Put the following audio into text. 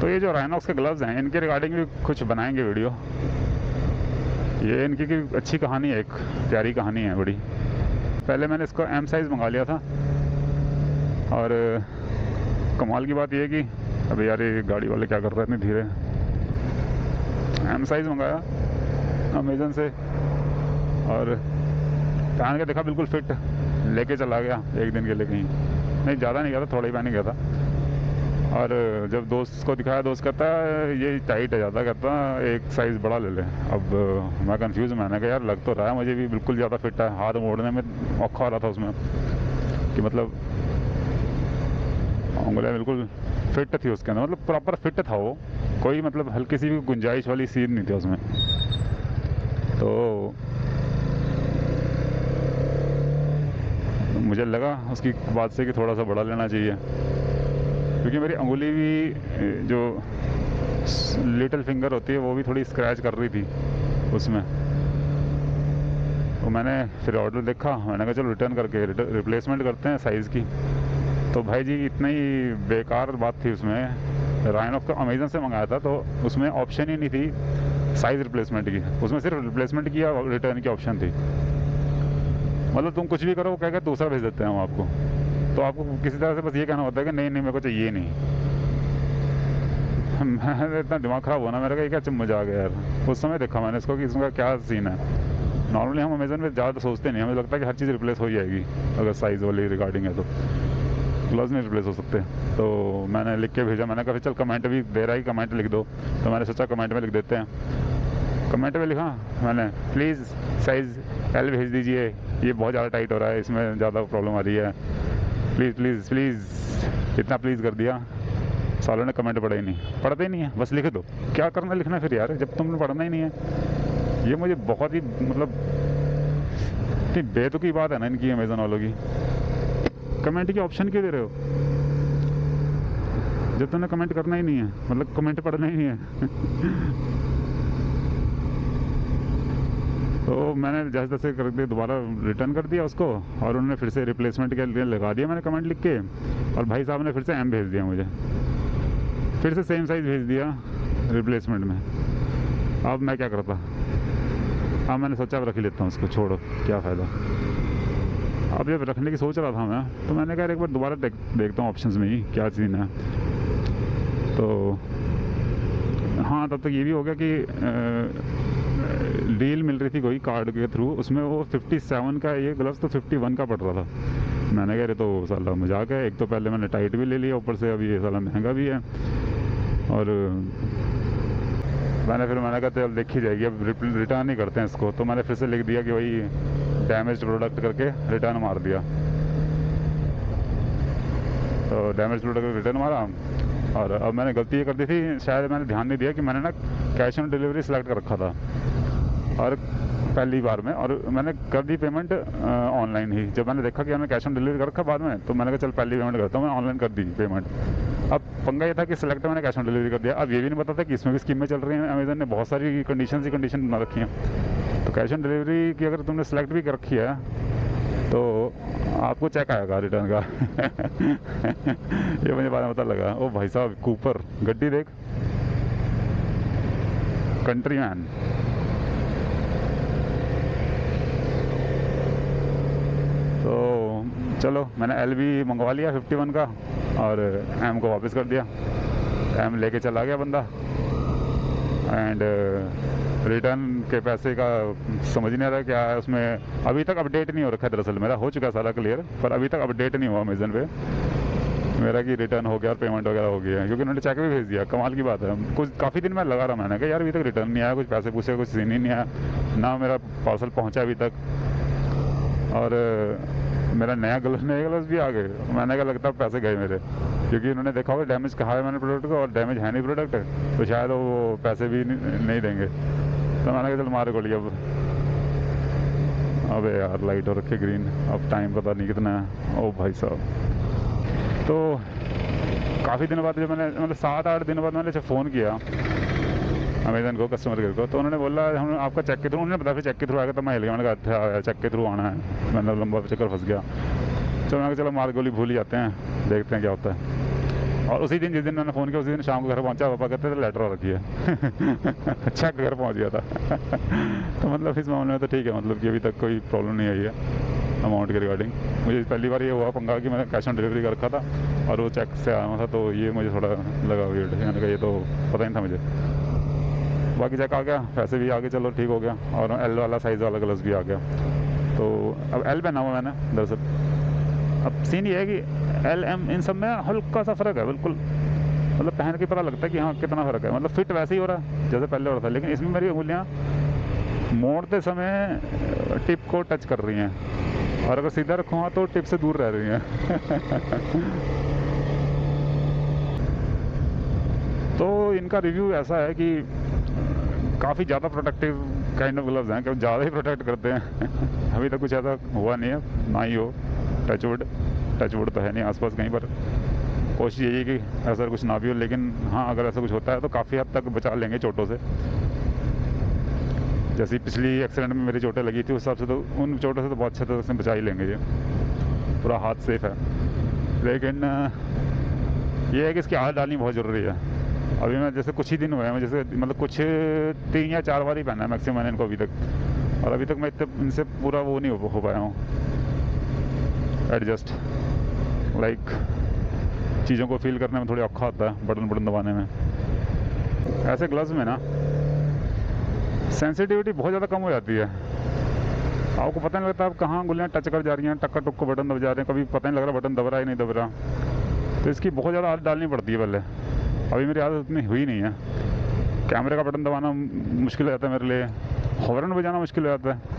तो ये जो राइनॉक्स के ग्लव्स हैं, इनके रिगार्डिंग भी कुछ बनाएंगे वीडियो। ये इनकी की अच्छी कहानी है, एक प्यारी कहानी है बड़ी। पहले मैंने इसको एम साइज़ मंगा लिया था, और कमाल की बात ये है कि अबे यार ये गाड़ी वाले क्या कर रहे हैं इतनी धीरे। एम साइज़ मंगाया अमेज़न से, और पहन के देखा बिल्कुल फिट, लेके चला गया एक दिन के लिए कहीं, नहीं ज़्यादा नहीं गया था, थोड़ा ही पहन गया था। और जब दोस्त को दिखाया, दोस्त कहता है ये टाइट है ज़्यादा, कहता एक साइज़ बड़ा ले ले। अब मैं कंफ्यूज, मैंने कहा यार लग तो रहा है मुझे भी बिल्कुल ज़्यादा फिट है, हाथ मोड़ने में औखा हो रहा था उसमें, कि मतलब उंगलियाँ बिल्कुल फिट थी उसके अंदर, मतलब प्रॉपर फिट था वो, कोई मतलब हल्की सी भी गुंजाइश वाली सीन नहीं थी उसमें। तो मुझे लगा उसकी बात से कि थोड़ा सा बड़ा लेना चाहिए, क्योंकि मेरी अंगुली भी जो लिटिल फिंगर होती है वो भी थोड़ी स्क्रैच कर रही थी उसमें। तो मैंने फिर ऑर्डर देखा, मैंने कहा चलो रिटर्न करके रिप्लेसमेंट करते हैं साइज़ की। तो भाई जी इतनी बेकार बात थी उसमें। राइनॉक्स को अमेज़न से मंगाया था, तो उसमें ऑप्शन ही नहीं थी साइज़ रिप्लेसमेंट की, उसमें सिर्फ रिप्लेसमेंट की या रिटर्न की ऑप्शन थी। मतलब तुम कुछ भी करो, वो कहेगा दूसरा भेज देते हैं हम आपको। तो आपको किसी तरह से बस ये कहना होता है कि नहीं नहीं मेरे को चाहिए नहीं। मैंने इतना दिमाग ख़राब हुआ ना मेरा, क्या चम्मच आ गया यार। उस समय देखा मैंने इसको कि इसका क्या सीन है। नॉर्मली हम अमेज़न में ज़्यादा सोचते नहीं, हमें लगता है कि हर चीज़ रिप्लेस हो जाएगी अगर साइज़ वाली रिगार्डिंग है तो, ग्लव्स नहीं रिप्लेस हो सकते। तो मैंने लिख के भेजा, मैंने कहा चल कमेंट भी दे रहा है, कमेंट लिख दो, तो मैंने सोचा कमेंट में लिख देते हैं। कमेंट में लिखा मैंने, प्लीज़ साइज़ एल भेज दीजिए, ये बहुत ज़्यादा टाइट हो रहा है, इसमें ज़्यादा प्रॉब्लम आ रही है, प्लीज़ प्लीज़ प्लीज़, इतना प्लीज़ कर दिया। सालों ने कमेंट पढ़ा ही नहीं, पढ़ते ही नहीं है, बस लिख दो। क्या करना लिखना फिर यार, जब तुमने पढ़ना ही नहीं है। ये मुझे बहुत ही मतलब इतनी बेतुकी बात है ना इनकी, अमेज़न वालों की। कमेंट की ऑप्शन क्यों दे रहे हो जब तुमने कमेंट करना ही नहीं है, मतलब कमेंट पढ़ना ही नहीं है। तो मैंने जैसे तैसे करके दोबारा रिटर्न कर दिया उसको, और उन्होंने फिर से रिप्लेसमेंट के लिए लगा दिया मैंने कमेंट लिख के, और भाई साहब ने फिर से एम भेज दिया मुझे, फिर से सेम साइज़ भेज दिया रिप्लेसमेंट में। अब मैं क्या करता, अब मैंने सोचा अब रख ही लेता हूँ उसको, छोड़ो क्या फ़ायदा। अब जब रखने की सोच रहा था मैं, तो मैंने कहा एक बार दोबारा देखता हूँ ऑप्शंस में ही क्या सीन है। तो हाँ, तब तक ये भी हो गया कि डील मिल रही थी कोई कार्ड के थ्रू, उसमें वो 57 का, ये ग्लव्स तो 51 का पड़ रहा था। मैंने कहा अरे तो साला मजाक है, एक तो पहले मैंने टाइट भी ले लिया, ऊपर से अभी ये साला महंगा भी है। और मैंने कहा चल देखी जाएगी, अब रिटर्न ही करते हैं इसको। तो मैंने फिर से लिख दिया कि वही डैमेज प्रोडक्ट करके रिटर्न मार दिया। तो डैमेज प्रोडक्ट रिटर्न मारा, और अब मैंने गलती ये कर दी थी, शायद मैंने ध्यान नहीं दिया कि मैंने ना कैश ऑन डिलीवरी सेलेक्ट कर रखा था, और पहली बार में, और मैंने कर दी पेमेंट ऑनलाइन ही। जब मैंने देखा कि मैंने कैश ऑन डिलीवरी कर रखा बाद में, तो मैंने कहा चल पहली पेमेंट करता हूँ, मैं ऑनलाइन कर दी पेमेंट। अब पंगा ये था कि सिलेक्ट मैंने कैश ऑन डिलीवरी कर दिया। अब ये भी नहीं पता था कि इसमें भी स्कीमें चल रही हैं, अमेज़न ने बहुत सारी कंडीशन बना रखी हैं। तो कैश ऑन डिलीवरी की अगर तुमने सेलेक्ट भी कर रखी है तो आपको चेक आएगा रिटर्न का। ये मुझे बाद में पता लगा। ओ भाई साहब, कूपर गड्डी देख, कंट्रीमैन। तो चलो मैंने एल भी मंगवा लिया 51 का, और एम को वापस कर दिया। एम लेके चला गया बंदा, एंड रिटर्न के पैसे का समझ नहीं आ रहा क्या है उसमें। अभी तक अपडेट नहीं हो रखा है, दरअसल मेरा हो चुका सारा क्लियर, पर अभी तक अपडेट नहीं हुआ अमेज़न पे मेरा कि रिटर्न हो गया और पेमेंट वगैरह हो गया है, क्योंकि उन्होंने चेक भी भेज दिया। कमाल की बात है, कुछ काफ़ी दिन मैं लगा रहा, मैंने कहा यार अभी तक रिटर्न नहीं आया, कुछ पैसे पूछे, कुछ सीन ही नहीं आया, ना मेरा पार्सल पहुँचा अभी तक, और मेरा नए ग्लव्स भी आ गए। मैंने कहा लगता है पैसे गए मेरे, क्योंकि उन्होंने देखा होगा डैमेज कहा है मैंने प्रोडक्ट को, और डैमेज है नहीं प्रोडक्ट, तो शायद वो पैसे भी नहीं देंगे। तो मैंने कहा चल मार गोली अब। अबे यार लाइट हो रखी ग्रीन, अब टाइम पता नहीं कितना है। ओ भाई साहब, तो काफ़ी दिनों बाद जब मैंने मतलब 7-8 दिन बाद मैंने फ़ोन किया अमेज़न को, कस्टमर केयर को, तो उन्होंने बोला हम आपका चेक के थ्रू, उन्होंने बताया फिर चेक के थ्रू आएगा। तो मैं हिल गया, मैंने कहा अच्छा चेक के थ्रू आना है, मैंने लंबा चक्कर फंस गया। चलो मैंने कहा चलो मार गोली भूल ही जाते हैं, देखते हैं क्या होता है। और उसी दिन जिस दिन मैंने फ़ोन किया उसी दिन शाम को घर पहुंचा, पापा कहते थे लेटर आ रखी है चेक घर पहुंच गया था तो मतलब इस मामले में तो ठीक है, मतलब कि अभी तक कोई प्रॉब्लम नहीं आई है अमाउंट के रिगार्डिंग। मुझे पहली बार ये हुआ पंगा कि मैंने कैश ऑन डिलीवरी कर रखा था और वो चेक से आया था, तो ये मुझे थोड़ा लगा वियर्ड। मैंने कहा ये तो पता नहीं था मुझे। बाकी चेक आ गया, पैसे भी आ गए, चलो ठीक हो गया। और एल वाला साइज़ वाला ग्लव्स भी आ गया, तो अब एल पहना हुआ मैंने दरअसल। अब सीन ये है कि एल एम इन सब में हल्का सा फ़र्क है बिल्कुल, मतलब पहन के पता लगता है कि हाँ कितना फ़र्क है। मतलब फिट वैसे ही हो रहा है जैसे पहले हो रहा था, लेकिन इसमें मेरी उंगलियाँ मोड़ते समय टिप को टच कर रही हैं, और अगर सीधा रखूँगा तो टिप से दूर रह रही हैं तो इनका रिव्यू ऐसा है कि काफ़ी ज़्यादा प्रोटेक्टिव काइंड ऑफ ग्लव्स हैं, क्योंकि ज़्यादा ही प्रोटेक्ट करते हैं अभी तक कुछ ऐसा हुआ नहीं है, ना ही हो। टचवुड तो है नहीं आसपास कहीं पर। कोशिश यही है कि ऐसा कुछ ना भी हो, लेकिन हाँ अगर ऐसा कुछ होता है तो काफ़ी हद तक बचा लेंगे चोटों से। जैसे पिछली एक्सीडेंट में मेरी चोटें लगी थी उस हिसाब से, तो उन चोटों से तो बहुत अच्छे तरह से बचा ही लेंगे, ये पूरा हाथ सेफ है। लेकिन ये है कि इसकी आदत डालनी बहुत ज़रूरी है। अभी मैं जैसे कुछ ही दिन हुए हैं, जैसे मतलब कुछ 3 या 4 बार ही पहना है मैक्सिमम मैंने इनको अभी तक, और अभी तक मैं इनसे पूरा वो नहीं हो पाया हूँ एडजस्ट। लाइक चीज़ों को फील करने में थोड़ी औखा होता है, बटन दबाने में। ऐसे ग्लव्स में ना सेंसिटिविटी बहुत ज़्यादा कम हो जाती है, आपको पता नहीं लगता आप कहाँ उंगलियाँ टच कर जा रही हैं, टक्का टुक को बटन दब जा रहे हैं, कभी पता नहीं लग रहा बटन दब रहा है नहीं दब रहा। तो इसकी बहुत ज़्यादा आदत डालनी पड़ती है पहले। अभी मेरी आदत उतनी हुई नहीं है। कैमरे का बटन दबाना मुश्किल हो जाता है मेरे लिए, हॉर्न बजाना मुश्किल हो जाता है,